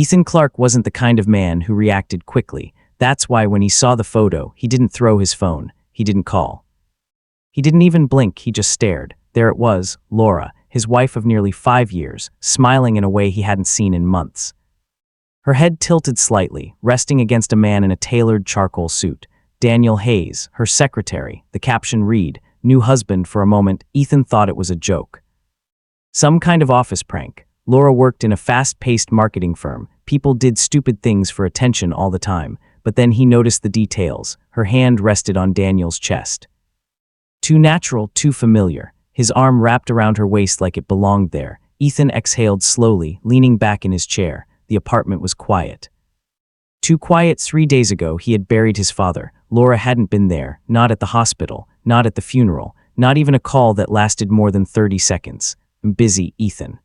Ethan Clark wasn't the kind of man who reacted quickly. That's why when he saw the photo, he didn't throw his phone. He didn't call. He didn't even blink, he just stared. There it was, Laura, his wife of nearly 5 years, smiling in a way he hadn't seen in months. Her head tilted slightly, resting against a man in a tailored charcoal suit. Daniel Hayes, her secretary. The caption read, "New husband." For a moment, Ethan thought it was a joke. Some kind of office prank. Laura worked in a fast-paced marketing firm. People did stupid things for attention all the time, but then he noticed the details. Her hand rested on Daniel's chest. Too natural, too familiar. His arm wrapped around her waist like it belonged there. Ethan exhaled slowly, leaning back in his chair. The apartment was quiet. Too quiet. 3 days ago, he had buried his father. Laura hadn't been there, not at the hospital, not at the funeral, not even a call that lasted more than 30 seconds. "I'm busy, Ethan."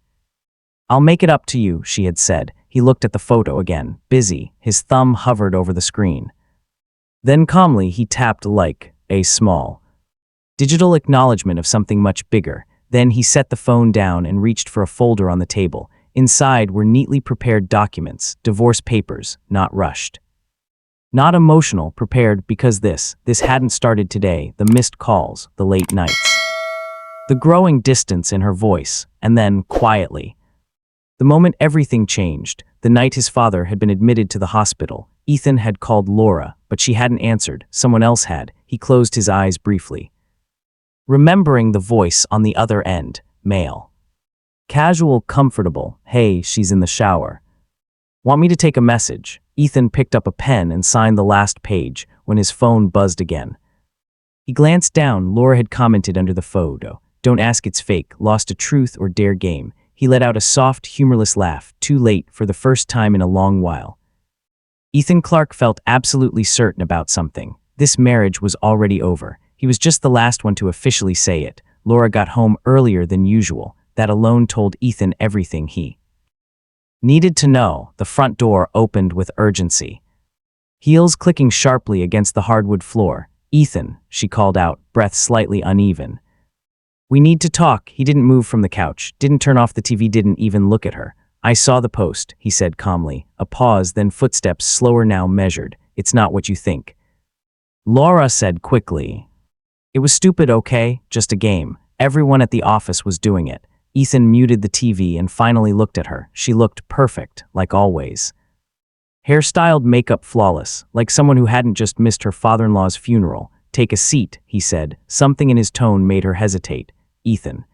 "I'll make it up to you," she had said. He looked at the photo again. Busy. His thumb hovered over the screen. Then calmly, he tapped a small digital acknowledgement of something much bigger. Then he set the phone down and reached for a folder on the table. Inside were neatly prepared documents, divorce papers, not rushed. Not emotional, prepared because this hadn't started today, the missed calls, the late nights. The growing distance in her voice, and then, quietly. The moment everything changed, the night his father had been admitted to the hospital. Ethan had called Laura, but she hadn't answered, someone else had. He closed his eyes briefly. Remembering the voice on the other end, male. Casual, comfortable, "Hey, she's in the shower. Want me to take a message?" Ethan picked up a pen and signed the last page when his phone buzzed again. He glanced down. Laura had commented under the photo, "Don't ask, it's fake, lost a truth or dare game." He let out a soft, humorless laugh, too late for the first time in a long while. Ethan Clark felt absolutely certain about something. This marriage was already over. He was just the last one to officially say it. Laura got home earlier than usual. That alone told Ethan everything he needed to know. The front door opened with urgency. Heels clicking sharply against the hardwood floor. "Ethan," she called out, breath slightly uneven. "We need to talk." He didn't move from the couch, didn't turn off the TV, didn't even look at her. "I saw the post," he said calmly. A pause, then footsteps, slower now, measured. "It's not what you think," Laura said quickly. "It was stupid, okay? Just a game. Everyone at the office was doing it." Ethan muted the TV and finally looked at her. She looked perfect, like always. Hairstyled, makeup flawless, like someone who hadn't just missed her father-in-law's funeral. "Take a seat," he said. Something in his tone made her hesitate. "Ethan,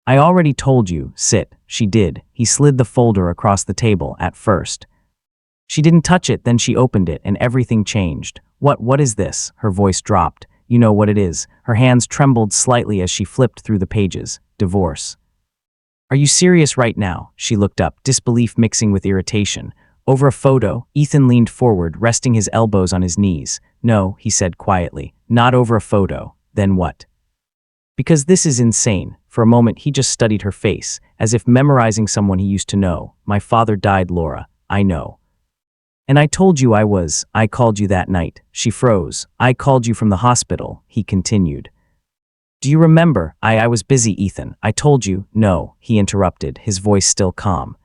I already told you, sit." She did. He slid the folder across the table at first. She didn't touch it, then she opened it and everything changed. What is this?" Her voice dropped. "You know what it is." Her hands trembled slightly as she flipped through the pages. "Divorce." "Are you serious right now?" She looked up, disbelief mixing with irritation. Over a photo, Ethan leaned forward, resting his elbows on his knees. "No," he said quietly, "not over a photo." "Then what?" "Because this is insane." For a moment, he just studied her face, as if memorizing someone he used to know. "My father died, Laura. I know. And I told you I called you that night." She froze. "I called you from the hospital," he continued. "Do you remember? I was busy, Ethan. I told you." "No," he interrupted, his voice still calm.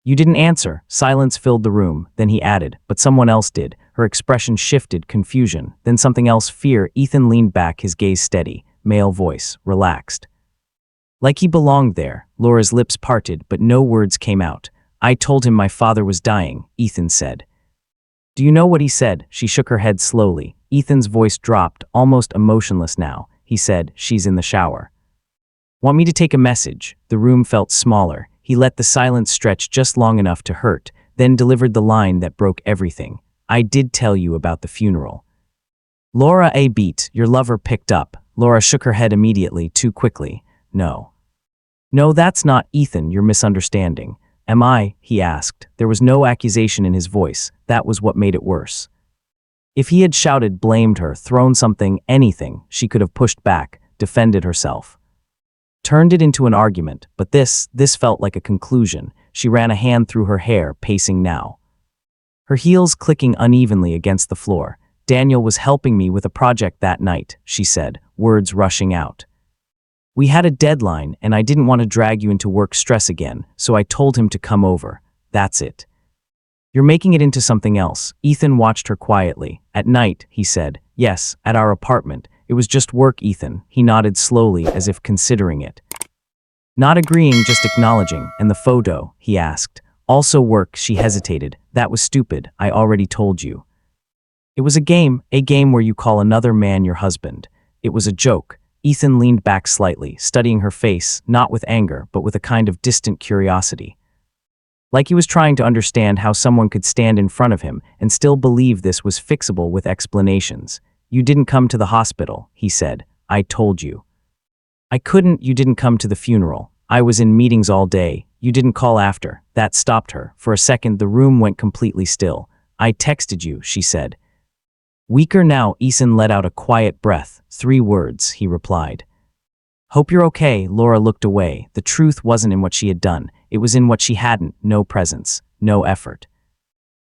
"You didn't answer." Silence filled the room. Then he added, "But someone else did." Her expression shifted, confusion, then something else, fear. Ethan leaned back, his gaze steady, male voice, relaxed. Like he belonged there. Laura's lips parted, but no words came out. "I told him my father was dying," Ethan said. "Do you know what he said?" She shook her head slowly. Ethan's voice dropped, almost emotionless now. He said, "She's in the shower. Want me to take a message?" The room felt smaller. He let the silence stretch just long enough to hurt, then delivered the line that broke everything. "I did tell you about the funeral." Laura a beat. "Your lover picked up." Laura shook her head immediately, too quickly. "No. No, that's not." "Ethan, you're misunderstanding." "Am I?" he asked. There was no accusation in his voice. That was what made it worse. If he had shouted, blamed her, thrown something, anything, she could have pushed back, defended herself. Turned it into an argument, but this felt like a conclusion. She ran a hand through her hair, pacing now. Her heels clicking unevenly against the floor. "Daniel was helping me with a project that night," she said, words rushing out. "We had a deadline, and I didn't want to drag you into work stress again, so I told him to come over. That's it. You're making it into something else. Ethan watched her quietly. At night, he said. Yes, at our apartment. It was just work, Ethan. He nodded slowly as if considering it. Not agreeing, just acknowledging. And the photo, he asked. Also work, she hesitated. That was stupid. I already told you. It was a game where you call another man your husband. It was a joke. Ethan leaned back slightly, studying her face, not with anger, but with a kind of distant curiosity. Like he was trying to understand how someone could stand in front of him and still believe this was fixable with explanations. You didn't come to the hospital, he said. I told you. I couldn't, you didn't come to the funeral. I was in meetings all day. You didn't call after. That stopped her. For a second, the room went completely still. I texted you, she said. Weaker now, Ethan let out a quiet breath. 3 words, he replied. Hope you're okay. Laura looked away. The truth wasn't in what she had done. It was in what she hadn't. No presence, no effort.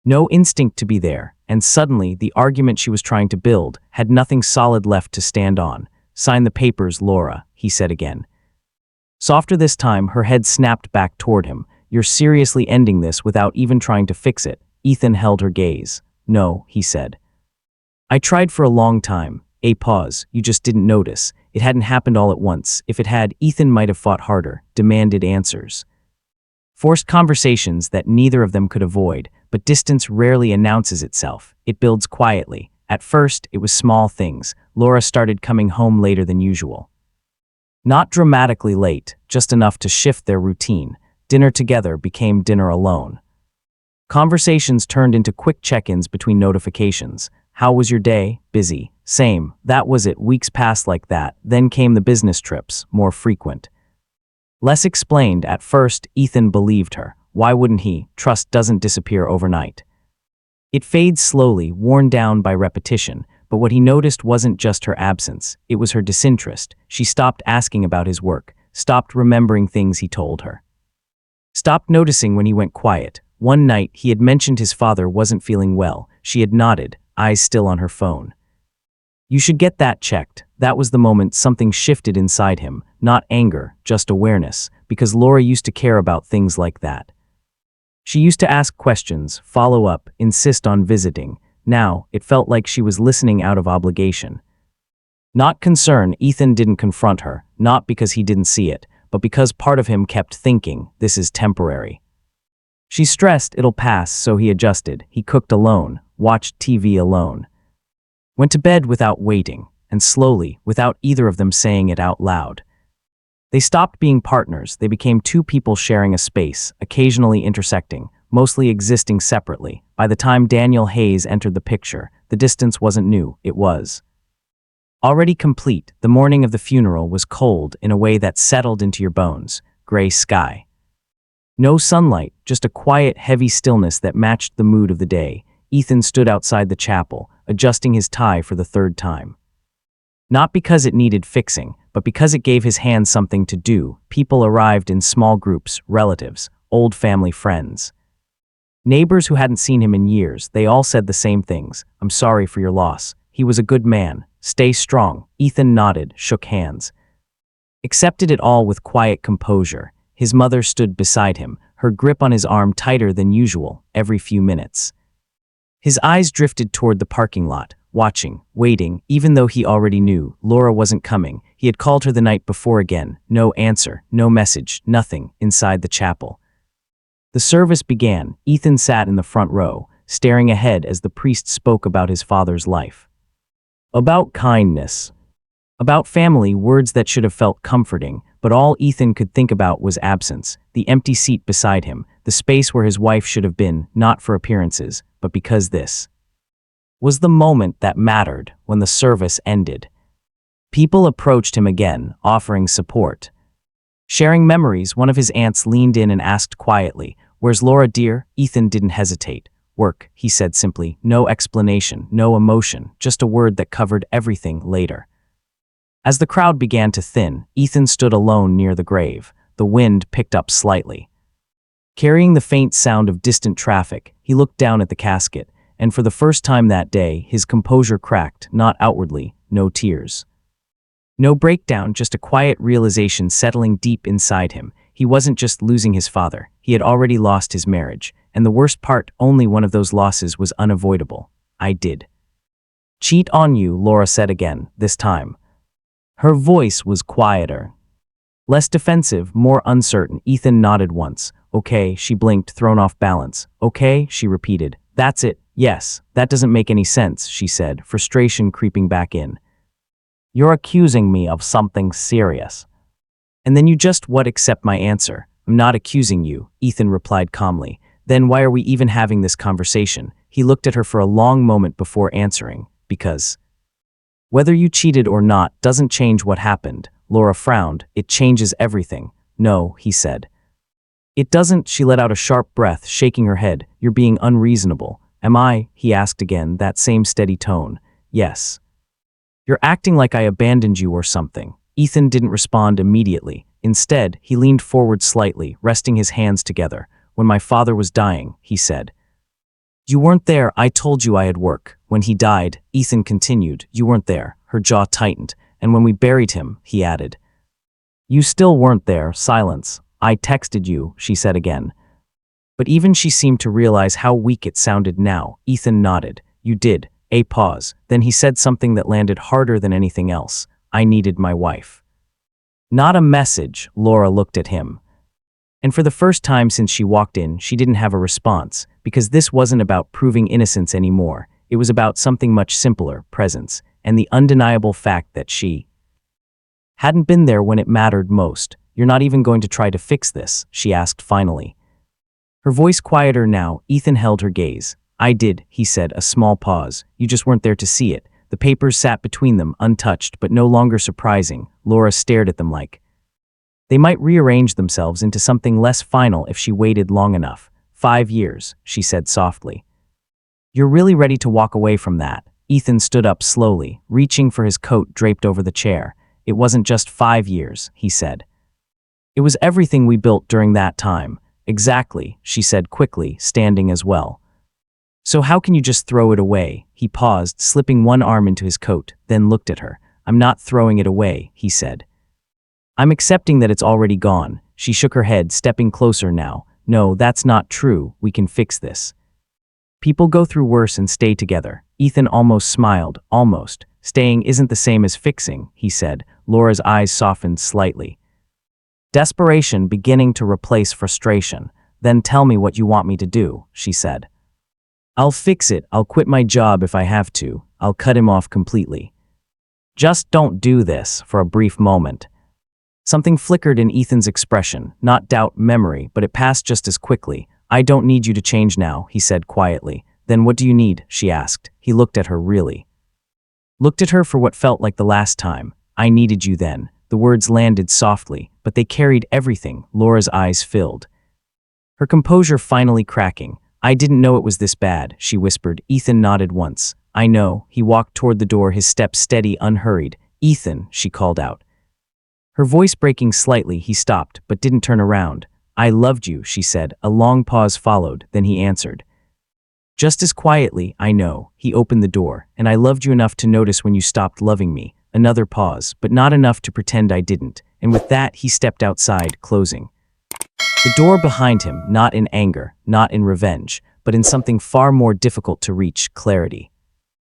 No instinct to be there. And suddenly, the argument she was trying to build had nothing solid left to stand on. Sign the papers, Laura, he said again. Softer this time, her head snapped back toward him. You're seriously ending this without even trying to fix it. Ethan held her gaze. No, he said. I tried for a long time. A pause. You just didn't notice. It hadn't happened all at once. If it had, Ethan might have fought harder, demanded answers. Forced conversations that neither of them could avoid, but distance rarely announces itself. It builds quietly. At first, it was small things. Laura started coming home later than usual. Not dramatically late, just enough to shift their routine. Dinner together became dinner alone. Conversations turned into quick check-ins between notifications. How was your day? Busy. Same. That was it. Weeks passed like that. Then came the business trips, more frequent. Less explained. At first, Ethan believed her. Why wouldn't he? Trust doesn't disappear overnight. It fades slowly, worn down by repetition, but what he noticed wasn't just her absence. It was her disinterest. She stopped asking about his work, stopped remembering things he told her. Stopped noticing when he went quiet. One night, he had mentioned his father wasn't feeling well. She had nodded, eyes still on her phone. You should get that checked. That was the moment something shifted inside him. Not anger, just awareness, because Laura used to care about things like that. She used to ask questions, follow up, insist on visiting. Now, it felt like she was listening out of obligation. Not concern, Ethan didn't confront her, not because he didn't see it, but because part of him kept thinking, this is temporary. She's stressed, it'll pass, so he adjusted. He cooked alone, watched TV alone. Went to bed without waiting, and slowly, without either of them saying it out loud. They stopped being partners. They became 2 people sharing a space, occasionally intersecting, mostly existing separately. By the time Daniel Hayes entered the picture, the distance wasn't new, it was already complete. The morning of the funeral was cold in a way that settled into your bones. Gray sky. No sunlight, just a quiet, heavy stillness that matched the mood of the day. Ethan stood outside the chapel, adjusting his tie for the 3rd time. Not because it needed fixing, but because it gave his hands something to do. People arrived in small groups, relatives, old family friends. Neighbors who hadn't seen him in years, they all said the same things. I'm sorry for your loss. He was a good man. Stay strong. Ethan nodded, shook hands. Accepted it all with quiet composure. His mother stood beside him, her grip on his arm tighter than usual, every few minutes. His eyes drifted toward the parking lot, watching, waiting, even though he already knew Laura wasn't coming. He had called her the night before again. No answer, no message, nothing, inside the chapel. The service began. Ethan sat in the front row, staring ahead as the priest spoke about his father's life. About kindness. About family, words that should have felt comforting, but all Ethan could think about was absence, the empty seat beside him, the space where his wife should have been, not for appearances, but because this was the moment that mattered. When the service ended, people approached him again, offering support. Sharing memories, one of his aunts leaned in and asked quietly, "Where's Laura, dear?" Ethan didn't hesitate. "Work," he said simply, no explanation, no emotion, just a word that covered everything later. As the crowd began to thin, Ethan stood alone near the grave. The wind picked up slightly. Carrying the faint sound of distant traffic, he looked down at the casket, and for the first time that day, his composure cracked, not outwardly, no tears. No breakdown, just a quiet realization settling deep inside him. He wasn't just losing his father, he had already lost his marriage, and the worst part, only one of those losses was unavoidable. I did cheat on you, Laura said again, this time. Her voice was quieter, less defensive, more uncertain. Ethan nodded once. Okay, she blinked, thrown off balance. Okay, she repeated. That's it. Yes, that doesn't make any sense, she said, frustration creeping back in. You're accusing me of something serious. And then you just what accept my answer. I'm not accusing you, Ethan replied calmly. Then why are we even having this conversation? He looked at her for a long moment before answering. Because whether you cheated or not doesn't change what happened. Laura frowned. It changes everything. No, he said. It doesn't, she let out a sharp breath, shaking her head. You're being unreasonable. Am I? He asked again, that same steady tone. Yes. You're acting like I abandoned you or something. Ethan didn't respond immediately. Instead, he leaned forward slightly, resting his hands together. When my father was dying, he said. You weren't there, I told you I had work. When he died, Ethan continued, you weren't there. Her jaw tightened. And when we buried him, he added. You still weren't there, silence. I texted you, she said again. But even she seemed to realize how weak it sounded now. Ethan nodded. You did. A pause. Then he said something that landed harder than anything else. I needed my wife. Not a message, Laura looked at him. And for the first time since she walked in, she didn't have a response, because this wasn't about proving innocence anymore. It was about something much simpler, presence, and the undeniable fact that she hadn't been there when it mattered most. You're not even going to try to fix this, she asked finally. Her voice quieter now, Ethan held her gaze. I did, he said, a small pause. You just weren't there to see it. The papers sat between them, untouched, but no longer surprising. Laura stared at them like they might rearrange themselves into something less final if she waited long enough. 5 years, she said softly. You're really ready to walk away from that. Ethan stood up slowly, reaching for his coat draped over the chair. It wasn't just 5 years, he said. It was everything we built during that time. Exactly, she said quickly, standing as well. So how can you just throw it away? He paused, slipping one arm into his coat, then looked at her. I'm not throwing it away, he said. I'm accepting that it's already gone. She shook her head, stepping closer now. No, that's not true. We can fix this. People go through worse and stay together. Ethan almost smiled, almost. Staying isn't the same as fixing, he said. Laura's eyes softened slightly. Desperation beginning to replace frustration. Then tell me what you want me to do, she said. I'll fix it. I'll quit my job if I have to. I'll cut him off completely. Just don't do this. For a brief moment, something flickered in Ethan's expression, not doubt, memory, but it passed just as quickly. I don't need you to change now, he said quietly. Then what do you need? She asked. He looked at her really. Looked at her for what felt like the last time. I needed you then. The words landed softly, but they carried everything. Laura's eyes filled, her composure finally cracking. I didn't know it was this bad, she whispered. Ethan nodded once. I know. He walked toward the door, his step steady, unhurried. Ethan, she called out. Her voice breaking slightly, he stopped, but didn't turn around. I loved you, she said. A long pause followed, then he answered. Just as quietly, I know. He opened the door, and I loved you enough to notice when you stopped loving me. Another pause, but not enough to pretend I didn't. And with that, he stepped outside, closing the door behind him, not in anger, not in revenge, but in something far more difficult to reach, clarity.